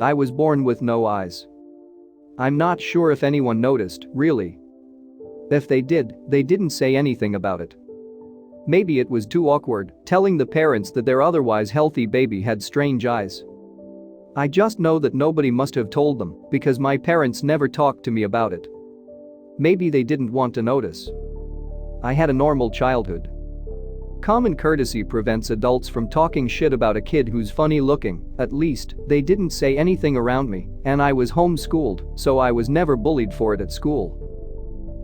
I was born with no eyes. I'm not sure if anyone noticed, really. If they did, they didn't say anything about it. Maybe it was too awkward, telling the parents that their otherwise healthy baby had strange eyes. I just know that nobody must have told them because my parents never talked to me about it. Maybe they didn't want to notice. I had a normal childhood. Common courtesy prevents adults from talking shit about a kid who's funny looking. At least, they didn't say anything around me, and I was homeschooled, so I was never bullied for it at school.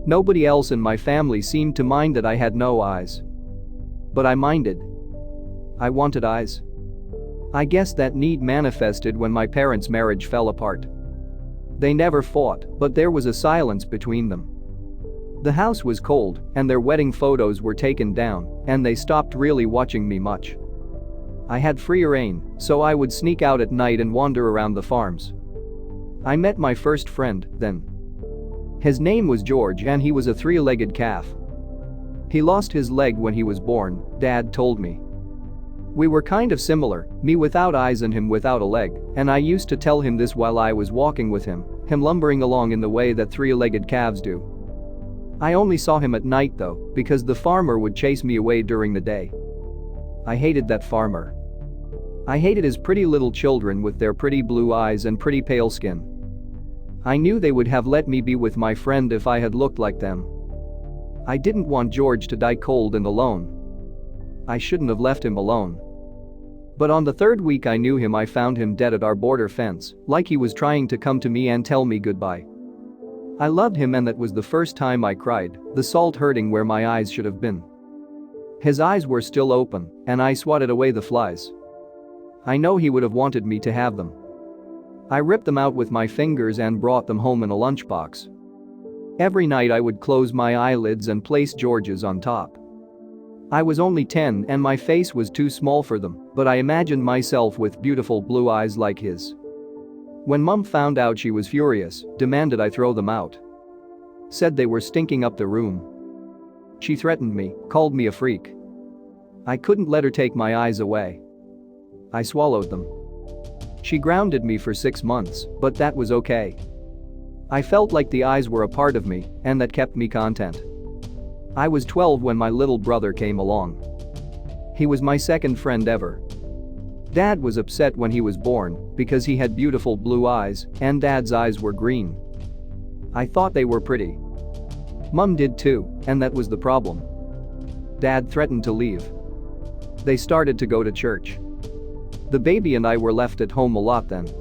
Nobody else in my family seemed to mind that I had no eyes. But I minded. I wanted eyes. I guess that need manifested when my parents' marriage fell apart. They never fought, but there was a silence between them. The house was cold, and their wedding photos were taken down, and they stopped really watching me much. I had free reign, so I would sneak out at night and wander around the farms. I met my first friend then. His name was George and he was a three-legged calf. He lost his leg when he was born, Dad told me. We were kind of similar, me without eyes and him without a leg, and I used to tell him this while I was walking with him lumbering along in the way that three-legged calves do. I only saw him at night though, because the farmer would chase me away during the day. I hated that farmer. I hated his pretty little children with their pretty blue eyes and pretty pale skin. I knew they would have let me be with my friend if I had looked like them. I didn't want George to die cold and alone. I shouldn't have left him alone. But on the third week I knew him, I found him dead at our border fence, like he was trying to come to me and tell me goodbye. I loved him, and that was the first time I cried, the salt hurting where my eyes should have been. His eyes were still open, and I swatted away the flies. I know he would have wanted me to have them. I ripped them out with my fingers and brought them home in a lunchbox. Every night I would close my eyelids and place George's on top. I was only 10 and my face was too small for them, but I imagined myself with beautiful blue eyes like his. When Mum found out, she was furious, demanded I throw them out. Said they were stinking up the room. She threatened me, called me a freak. I couldn't let her take my eyes away. I swallowed them. She grounded me for 6 months, but that was okay. I felt like the eyes were a part of me, and that kept me content. I was 12 when my little brother came along. He was my second friend ever. Dad was upset when he was born because he had beautiful blue eyes and Dad's eyes were green. I thought they were pretty. Mum did too, and that was the problem. Dad threatened to leave. They started to go to church. The baby and I were left at home a lot then.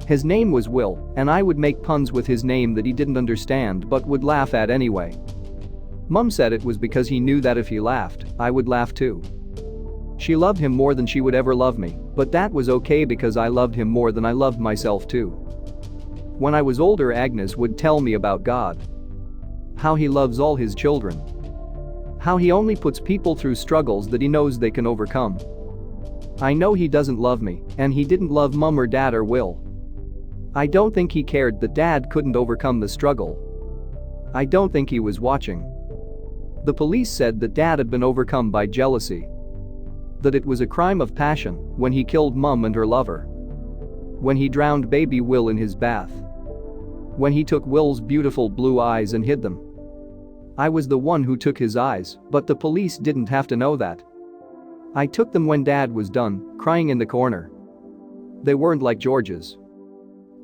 His name was Will, and I would make puns with his name that he didn't understand but would laugh at anyway. Mum said it was because he knew that if he laughed, I would laugh too. She loved him more than she would ever love me, but that was okay because I loved him more than I loved myself too. When I was older, Agnes would tell me about God. How he loves all his children. How he only puts people through struggles that he knows they can overcome. I know he doesn't love me, and he didn't love Mum or Dad or Will. I don't think he cared that Dad couldn't overcome the struggle. I don't think he was watching. The police said that Dad had been overcome by jealousy. That it was a crime of passion when he killed Mum and her lover. When he drowned baby Will in his bath. When he took Will's beautiful blue eyes and hid them. I was the one who took his eyes, but the police didn't have to know that. I took them when Dad was done, crying in the corner. They weren't like George's.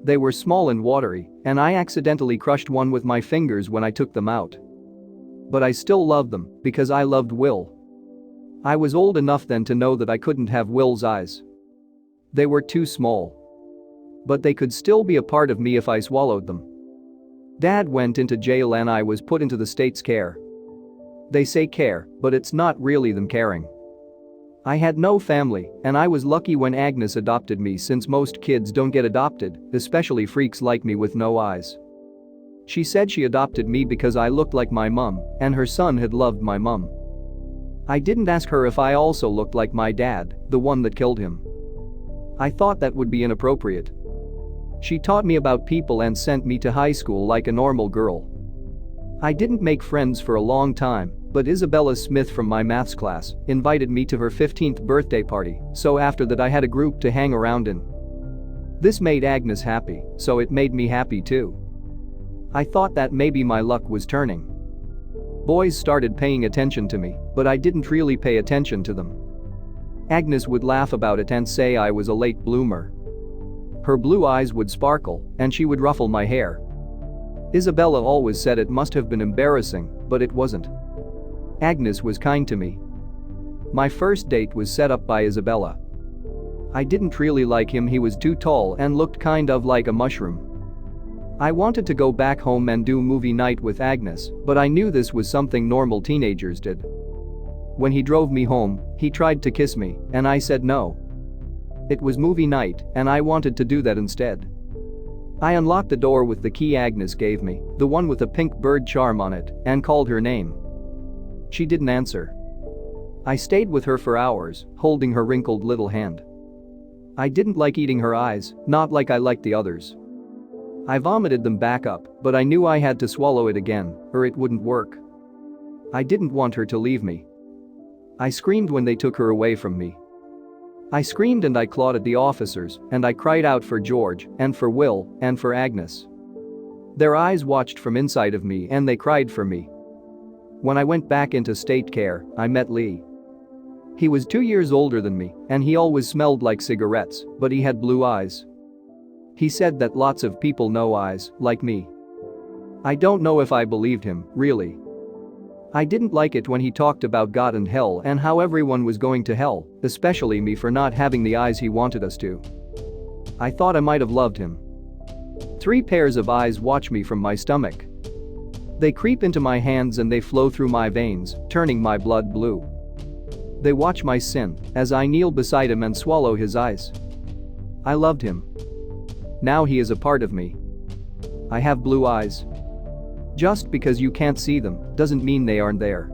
They were small and watery, and I accidentally crushed one with my fingers when I took them out. But I still loved them because I loved Will. I was old enough then to know that I couldn't have Will's eyes. They were too small. But they could still be a part of me if I swallowed them. Dad went into jail and I was put into the state's care. They say care, but it's not really them caring. I had no family, and I was lucky when Agnes adopted me, since most kids don't get adopted, especially freaks like me with no eyes. She said she adopted me because I looked like my mum, and her son had loved my mum. I didn't ask her if I also looked like my dad, the one that killed him. I thought that would be inappropriate. She taught me about people and sent me to high school like a normal girl. I didn't make friends for a long time, but Isabella Smith from my maths class invited me to her 15th birthday party, so after that I had a group to hang around in. This made Agnes happy, so it made me happy too. I thought that maybe my luck was turning. Boys started paying attention to me, but I didn't really pay attention to them. Agnes would laugh about it and say I was a late bloomer. Her blue eyes would sparkle, and she would ruffle my hair. Isabella always said it must have been embarrassing, but it wasn't. Agnes was kind to me. My first date was set up by Isabella. I didn't really like him, he was too tall and looked kind of like a mushroom. I wanted to go back home and do movie night with Agnes, but I knew this was something normal teenagers did. When he drove me home, he tried to kiss me, and I said no. It was movie night, and I wanted to do that instead. I unlocked the door with the key Agnes gave me, the one with a pink bird charm on it, and called her name. She didn't answer. I stayed with her for hours, holding her wrinkled little hand. I didn't like eating her eyes, not like I liked the others. I vomited them back up, but I knew I had to swallow it again, or it wouldn't work. I didn't want her to leave me. I screamed when they took her away from me. I screamed and I clawed at the officers, and I cried out for George, and for Will, and for Agnes. Their eyes watched from inside of me and they cried for me. When I went back into state care, I met Lee. He was 2 years older than me, and he always smelled like cigarettes, but he had blue eyes. He said that lots of people know eyes, like me. I don't know if I believed him, really. I didn't like it when he talked about God and hell and how everyone was going to hell, especially me for not having the eyes he wanted us to. I thought I might have loved him. 3 pairs of eyes watch me from my stomach. They creep into my hands and they flow through my veins, turning my blood blue. They watch my sin as I kneel beside him and swallow his eyes. I loved him. Now he is a part of me. I have blue eyes. Just because you can't see them doesn't mean they aren't there.